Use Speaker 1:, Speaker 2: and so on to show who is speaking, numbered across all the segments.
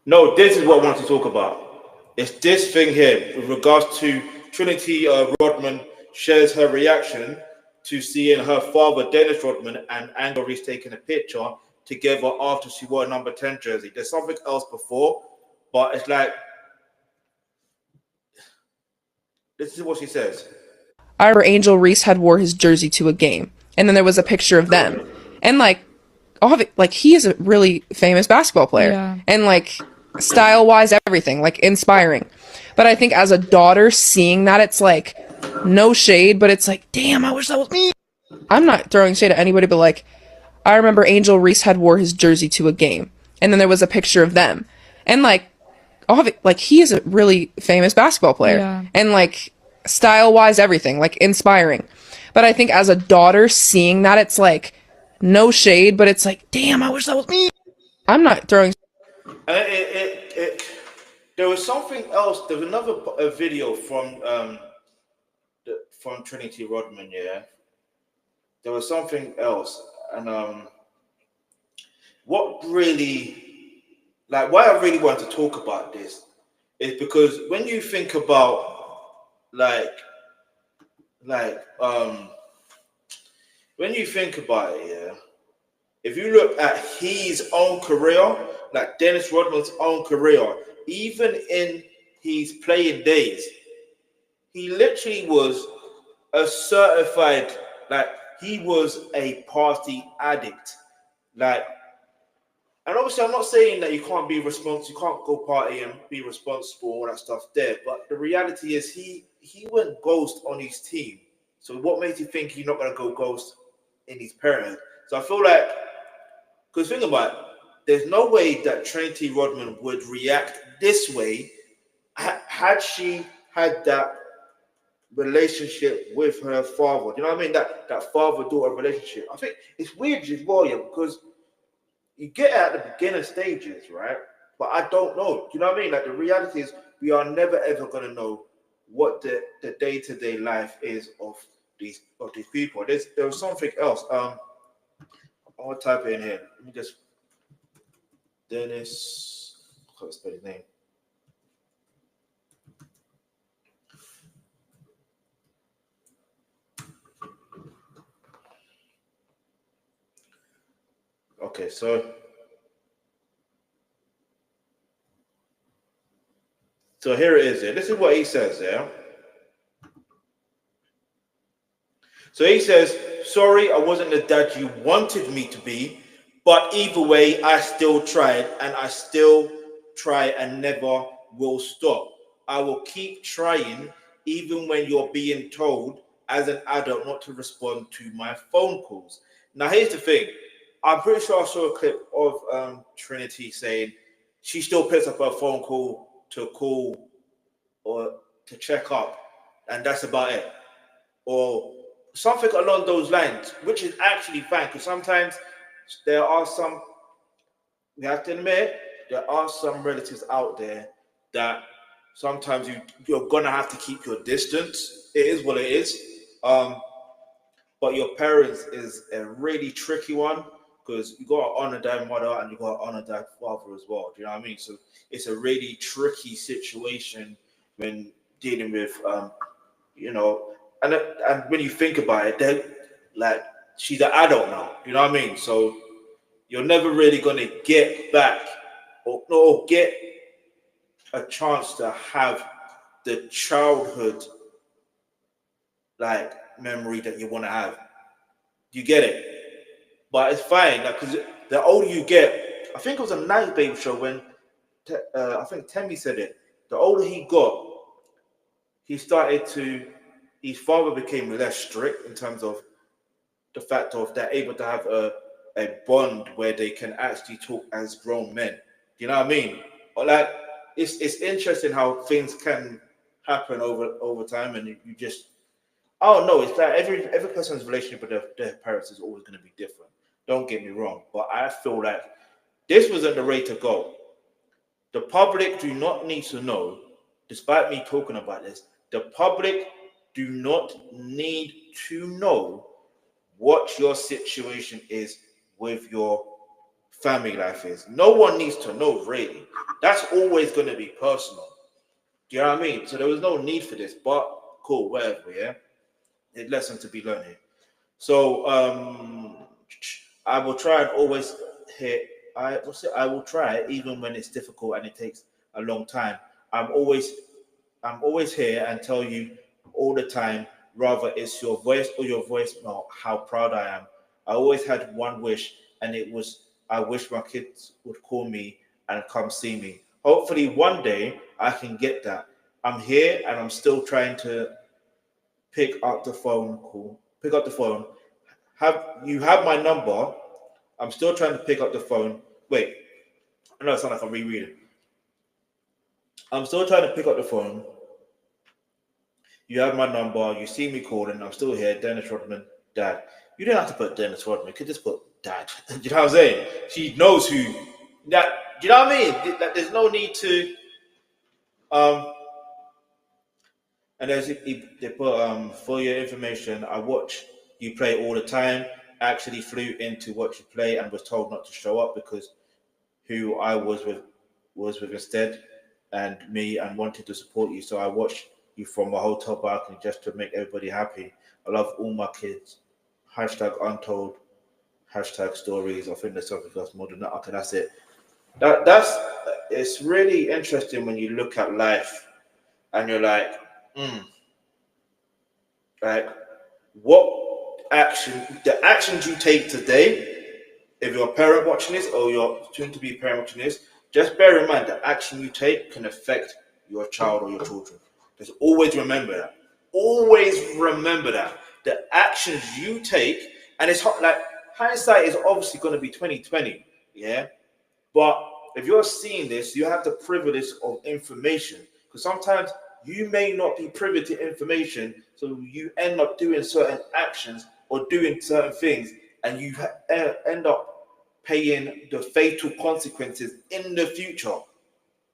Speaker 1: No, this is what I wanted to talk about. It's this thing here with regards to Trinity Rodman shares her reaction to seeing her father, Dennis Rodman, and Angel Reese taking a picture together after she wore a number 10 jersey. There's something else before, but it's like, this is what she says.
Speaker 2: I remember Angel Reese had wore his jersey to a game, and then there was a picture of them, and like, all of it, like he is a really famous basketball player, and like style wise, everything like inspiring. But I think as a daughter seeing that, it's like no shade, but it's like, damn, I wish that was me. I'm not throwing shade at anybody, but like, I remember Angel Reese had wore his jersey to a game, and then there was a picture of them, and like, all of it, like he is a really famous basketball player, and like style wise, everything like inspiring. But I think as a daughter seeing that, it's like no shade, but it's like, damn, I wish that was me. I'm not throwing.
Speaker 1: There was something else. There was another video from Trinity Rodman. Yeah, there was something else, and what really, like, why I really want to talk about this is because when you think about like when you think about it, yeah, if you look at his own career, like Dennis Rodman's own career, even in his playing days, he literally was a certified, like, he was a party addict. Like, and obviously I'm not saying that you can't be responsible, you can't go party and be responsible, all that stuff there. But the reality is he went ghost on his team. So what makes you think he's not gonna go ghost in his parents? So I feel like, because think about it, there's no way that Trinity Rodman would react this way had she had that relationship with her father. You know what I mean? That father-daughter relationship. I think it's weird as well, yeah, because you get at the beginner stages, right? But I don't know. You know what I mean? Like, the reality is we are never ever gonna know what the day-to-day life is of these people. There was something else. I want to type it in here. Let me just Dennis. I can't spell his name. Okay, so here it is. This is what he says there. So he says, "Sorry, I wasn't the dad you wanted me to be, but either way, I still tried, and I still try and never will stop. I will keep trying, even when you're being told as an adult not to respond to my phone calls." Now, here's the thing. I'm pretty sure I saw a clip of Trinity saying she still picks up her phone call or to check up, and that's about it. Or something along those lines, which is actually fine, because sometimes there are some, we have to admit, there are some relatives out there that sometimes you're gonna have to keep your distance. It is what it is. But your parents is a really tricky one, because you gotta honor their mother and you gotta honor their father as well. Do you know what I mean? So it's a really tricky situation when dealing with you know, and when you think about it, then, like, she's an adult now. You know what I mean? So you're never really gonna get back or get a chance to have the childhood like memory that you want to have. You get it? But it's fine, like, because the older you get, I think it was a Night Babe show when I think Temmie said it. The older he got, he started to. His father became less strict in terms of the fact of they're able to have a bond where they can actually talk as grown men. You know what I mean? Or like, it's interesting how things can happen over time, and you just, I don't know. It's like every person's relationship with their parents is always going to be different. Don't get me wrong, but I feel like this wasn't the way to go. The public do not need to know, despite me talking about this. The public do not need to know what your situation is with your family life is. No one needs to know, really. That's always going to be personal. Do you know what I mean? So there was no need for this, but cool, whatever, yeah? A lesson to be learned here. So I will try and always hit. I will try even when it's difficult and it takes a long time. I'm always here and tell you all the time. Rather it's your voice or your voicemail how proud I am. I always had one wish, and it was I wish my kids would call me and come see me. Hopefully one day I can get that. I'm here and I'm still trying to pick up the phone call. Pick up the phone. Have my number? I'm still trying to pick up the phone. Wait, I know it sounds like I'm rereading. I'm still trying to pick up the phone. You have my number. You see me calling. I'm still here. Dennis Rodman, Dad. You don't have to put Dennis Rodman. You could just put Dad. Do you know what I'm saying? She knows who. That. Do you know what I mean? There's no need to. And as they put for your information, I watch you play all the time. Actually flew in to watch you play and was told not to show up because who I was with instead and me and wanted to support you. So I watched you from a hotel balcony just to make everybody happy. I love all my kids. Hashtag untold. Hashtag stories. I think there's something else more than that. Okay, that's it. That's it's really interesting when you look at life and you're like, like what the actions you take today, if you're a parent watching this or you're soon to be a parent watching this, just bear in mind the action you take can affect your child or your children. Just always remember that. Always remember that. The actions you take, and it's hot, like hindsight is obviously going to be 2020, yeah? But if you're seeing this, you have the privilege of information. Because sometimes you may not be privy to information, so you end up doing certain actions or doing certain things, and you end up paying the fatal consequences in the future.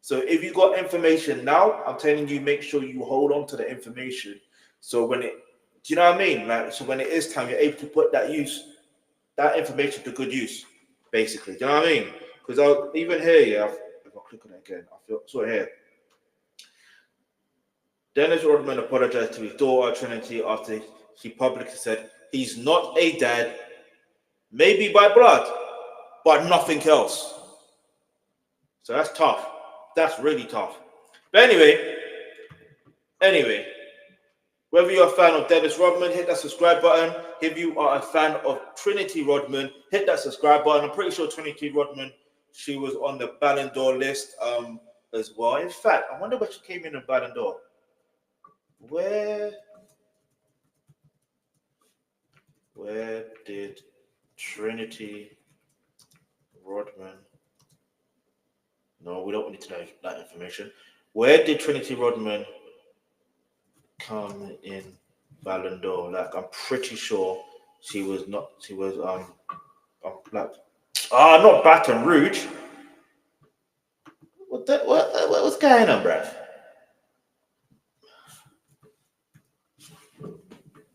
Speaker 1: So if you got information now, I'm telling you, make sure you hold on to the information. So when it, do you know what I mean? Like, so when it is time, you're able to put that information to good use, basically. Do you know what I mean? Because even here, yeah, if I click on it again, I feel so here. Dennis Rodman apologized to his daughter Trinity after he publicly said he's not a dad, maybe by blood, but nothing else. So that's tough. That's really tough. But anyway, whether you're a fan of Dennis Rodman, hit that subscribe button. If you are a fan of Trinity Rodman, hit that subscribe button. I'm pretty sure Trinity Rodman, she was on the Ballon d'Or list as well. In fact, I wonder where she came in the Ballon d'Or. Where did Trinity Rodman? No, we don't need to know that information. Where did Trinity Rodman come in Ballon d'Or? Like, I'm pretty sure she was not. She was like not Baton Rouge. What was going on, bruv?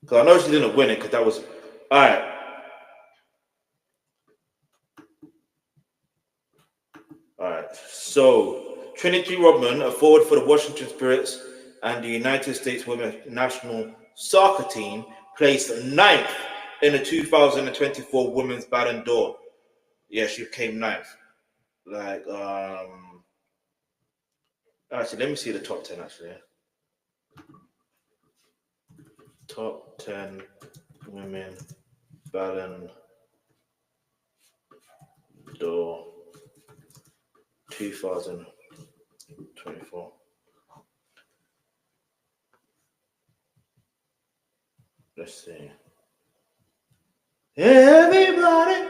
Speaker 1: Because I know she didn't win it because that was all right. All right. So Trinity Rodman, a forward for the Washington Spirits and the United States Women's National Soccer Team, placed ninth in the 2024 Women's Ballon d'Or. Yeah, she came ninth. Like, actually, let me see the top 10. Actually, top 10 women Ballon d'Or 2024. Let's see. Everybody.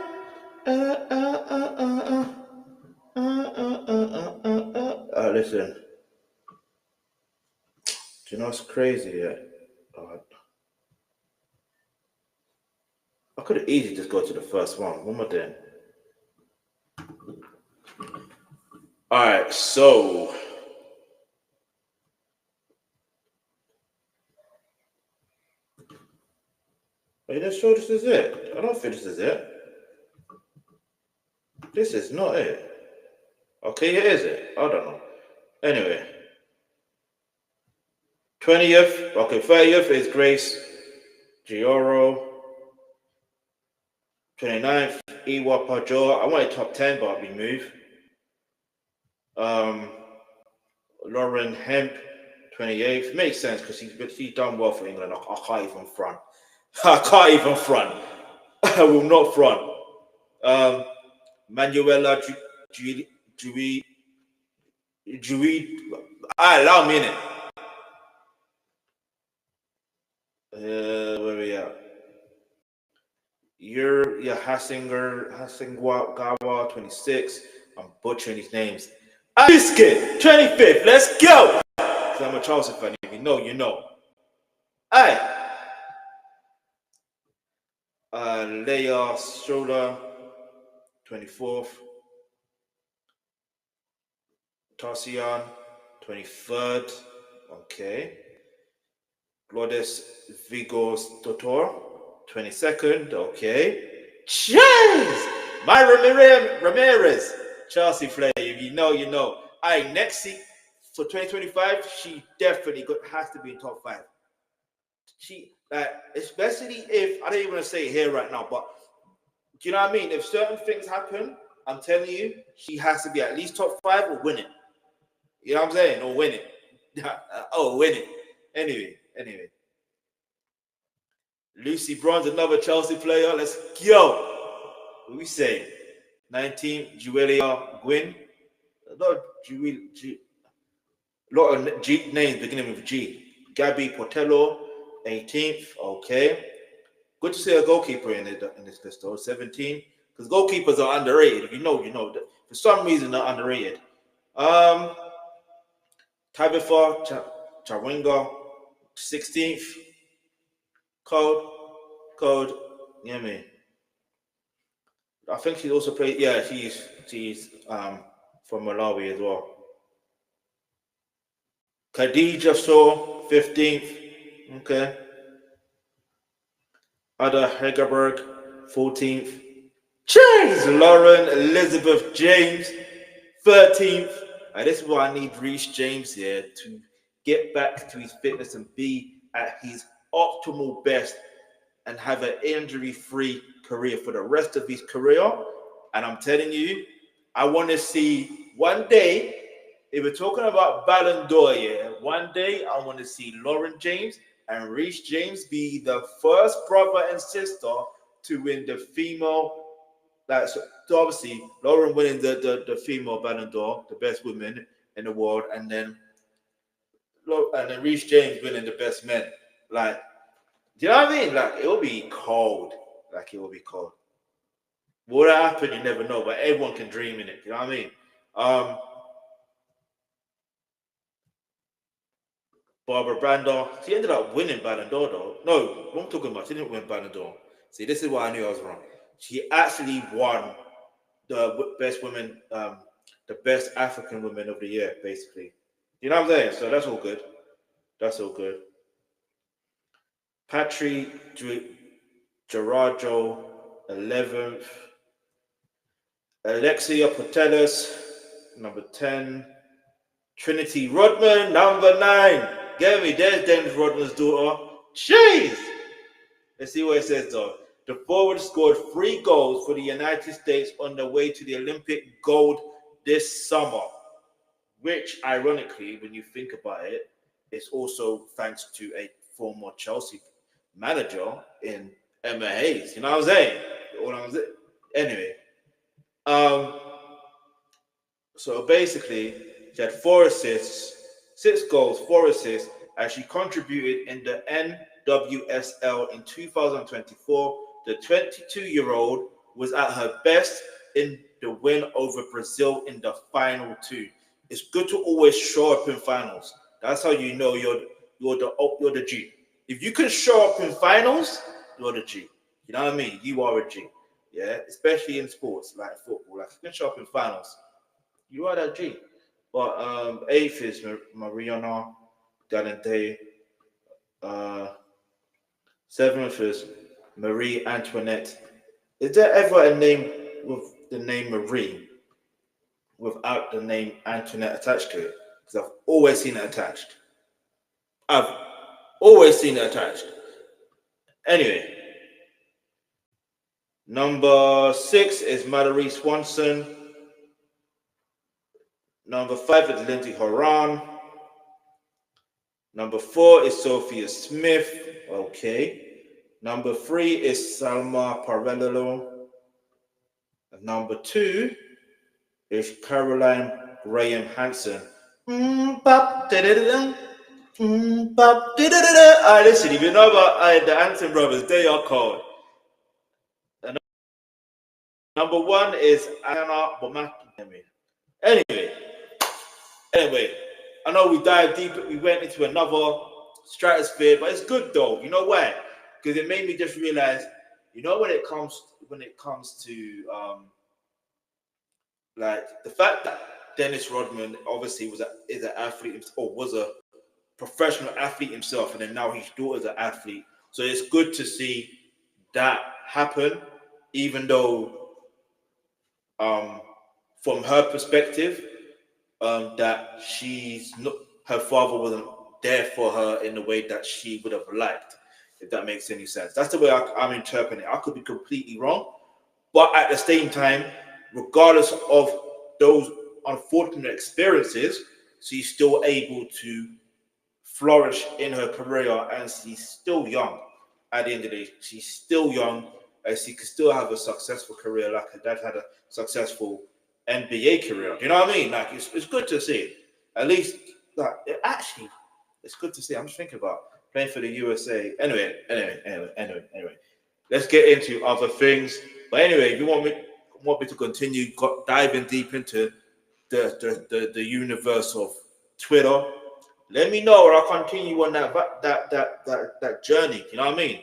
Speaker 1: Listen. Do you know what's crazy? Yeah. I could have easily just go to the first one. What am I doing? All right, so are you not sure this is it? I don't think this is it. This is not it. Okay, it is it. I don't know. Anyway, 20th. Okay, 30th is Grace Gioro. 29th, Iwa Pajoa. I wanted top 10, but we move. Lauren Hemp, 28th. Makes sense because she's done well for England. I can't even front. I can't even front. I will not front. Manuela Jui. Allow me in it. Where we at? Hasingwa 26. I'm butchering these names. Biscuit 25th. Let's go. I'm a Chelsea fan. If you know, you know. Hey. Leia Stroller 24th. Tarsian 23rd. Okay. Lourdes Vigos Totor 22nd. Okay. Cheers! Myra Ramirez, Chelsea player. If you know, you know. Next seat for 2025, she definitely has to be in top 5. She especially if I don't even want to say it here right now, but do you know what I mean? If certain things happen, I'm telling you, she has to be at least top 5 or win it. You know what I'm saying? Or win it. Win it. Anyway. Lucy Bronze, another Chelsea player. Let's go. What we say? 19th, Julia Gwynn. A lot of G names beginning with G. Gabby Portello, 18th. Okay. Good to see a goalkeeper in this list, though. 17. Because goalkeepers are underrated. If you know, you know. For some reason, they're underrated. Tabitha Chawinga, 16th. Code. Yeah, me. I think she also played. Yeah, she's from Malawi as well. Khadija Shaw, 15th. Okay. Ada Hegerberg, 14th. Jeez, Lauren Elizabeth James, 13th. And this is why I need Reece James here to get back to his fitness and be at his optimal best and have an injury-free career for the rest of his career. And I'm telling you, I want to see one day, if we're talking about Ballon d'Or, one day I want to see Lauren James and Reece James be the first brother and sister to win the female. So obviously, Lauren winning the female Ballon d'Or, the best women in the world, and then Reece James winning the best men. Like, do you know what I mean? Like, it will be cold. Will that happen? You never know, but everyone can dream in it. You know what I mean? Barbara Brander, she ended up winning Ballon d'Or, though. No, what I'm talking about, she didn't win Ballon d'Or. See, this is why I knew I was wrong. She actually won the best women, the best African women of the year, basically. You know what I'm saying? So that's all good. Patri Garajo, 11th. Alexia Portelis, number 10. Trinity Rodman, number 9. Get me, there's Dennis Rodman's daughter. Jeez! Let's see what it says though. The forward scored 3 goals for the United States on the way to the Olympic gold this summer, which, ironically, when you think about it, is also thanks to a former Chelsea manager in Emma Hayes. You know what I'm saying? Anyway, so basically, she had 4 assists, 6 goals, 4 assists, and she contributed in the NWSL in 2024. The 22-year-old was at her best in the win over Brazil in the final 2. It's good to always show up in finals. That's how you know you're the G. If you can show up in finals, you're the G. You know what I mean? You are a G. Yeah, especially in sports like football. Like, if you can show up in finals, you are that G. But 8th is Mariana Galante. 7th is Marie Antoinette. Is there ever a name with the name Marie without the name Antoinette attached to it, because I've always seen it attached. I've always seen it attached. Anyway, number 6 is Mallory Swanson. Number 5 is Lindsay Horan. Number 4 is Sophia Smith. Okay. Number 3 is Salma Parello. Number 2 is Caroline Graham Hansen. Listen, if you know about the Hansen brothers, they are called. And number 1 is Anna Bomaki. Anyway, I know we dived deep, we went into another stratosphere, but it's good though. You know why? Because it made me just realize, you know, when it comes to like the fact that Dennis Rodman obviously is an athlete, or was a professional athlete himself, and then now his daughter's an athlete. So it's good to see that happen, even though from her perspective, that she's not, her father wasn't there for her in the way that she would have liked, if that makes any sense. That's the way I'm interpreting it. I could be completely wrong, but at the same time, regardless of those unfortunate experiences, she's still able to flourish in her career, and she's still young. At the end of the day, she's still young, and she can still have a successful career like her dad had a successful NBA career. You know what I mean? Like, it's good to see. At least, like, it's good to see. I'm just thinking about playing for the USA. Anyway. Let's get into other things. But anyway, if you want me to continue diving deep into the universe of Twitter, let me know, or I'll continue on that journey. You know what I mean?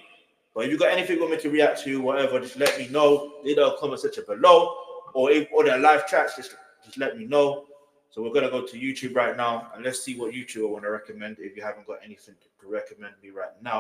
Speaker 1: But if you got anything you want me to react to, whatever, just let me know. Leave a comment section below, or the live chats, just let me know. So we're gonna go to YouTube right now, and let's see what YouTube I want to recommend. If you haven't got anything to recommend me right now.